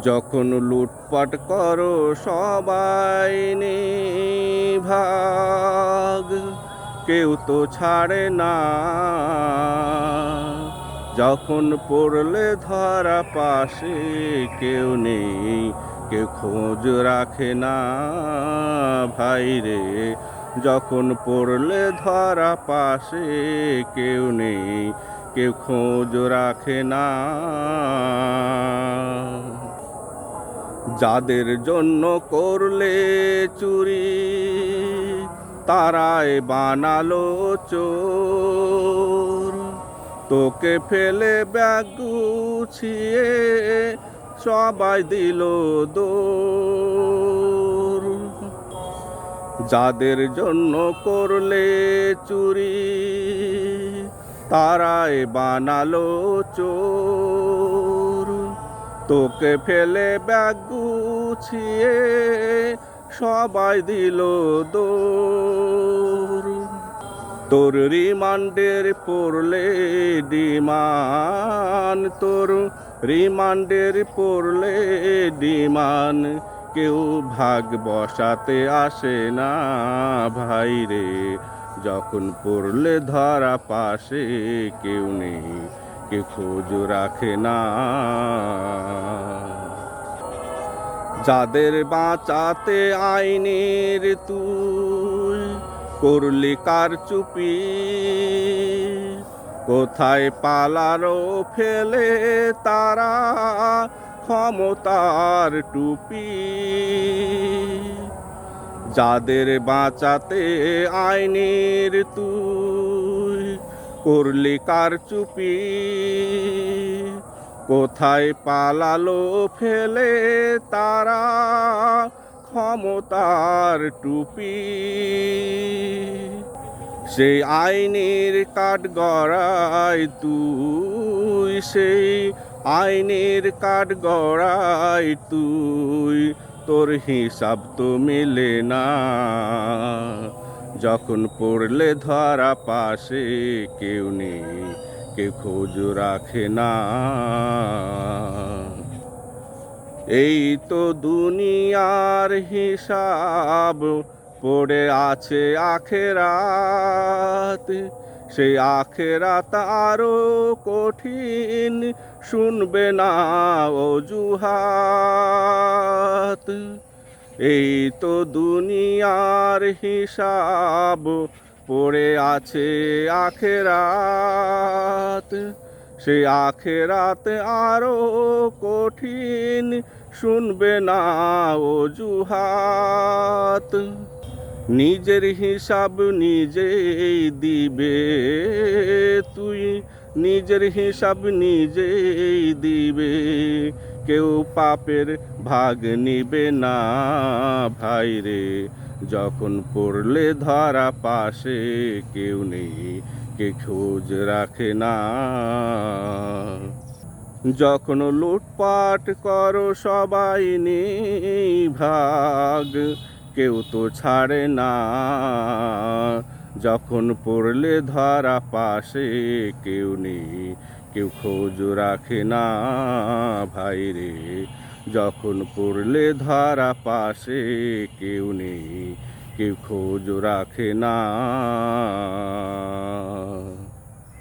যখন লুটপাট করো সবাই নিভাগ, কেউ তো ছাড়ে না। যখন পড়লে ধরা পাশে কেউ নেই, কেউ খোঁজ রাখে না। ভাইরে, যখন পড়লে ধরা পাশে কেউ নেই, কেউ খোঁজ রাখে না। যাদের জন্য করলে চুরি, তারাই বানালো চোর। তোকে ফেলে ব্যাগ গুছিয়ে সবাই দিল দৌড়। যাদের জন্য করলে চুরি, তারাই বানালো চোর। তোকে ফেলে ব্যাগ গুছিয়ে সবাই দিল দৌড়। তোর রিমান্ডের পড়লে ডিমান, তোর রিমান্ডের পড়লে ডিমান, কেউ ভাগ বসাতে আসে না। ভাইরে, যখন পড়লে ধরা পাশে কেউ নেই, কে খোঁজ রাখে না। যাদের বাঁচাতে আইনের তুই করলি কারচুপি, কোথায় পালারো ফেলে তারা ক্ষমতার টুপি। যাদের বাঁচাতে আইনের তুই করলি কারচুপি, কোথায় পালালো ফেলে তারা ক্ষমতার টুপি। সেই আইনের কাঠগড়ায় তুই, সেই আইনের কাঠগড়ায় তুই, তোর হিসাব তো মেলে না। যখন পড়লে ধরা পাশে কেউ নেই, কেউ খোঁজ রাখে না। এই তো দুনিয়ার হিসাব পড়ে আছে আখেরাত। সেই আখেরাত আরো কঠিন, শুনবে না অজুহাত। এই তো দুনিয়ার হিসাব পড়ে আছে আখেরাত। সেই আখেরাত আরো কঠিন, শুনবে না অজুহাত। নিজের হিসাব নিজেই দিবে তুই, নিজের হিসাব নিজেই দিবে, কেউ পাপের ভাগ নিবে না। ভাইরে, যখন পড়লে ধরা পাশে কেউ নেই, কে খোঁজ রাখে না। যখন লুটপাট করো সবাই নেই ভাগ, কেউ তো ছাড়ে না। যখন পড়লে ধরা পাশে কেউ নেই, কেউ খোঁজ রাখে না। ভাইরে, যখন পড়লে ধরা পাশে কেউ নেই, কেউ খোঁজ রাখে না।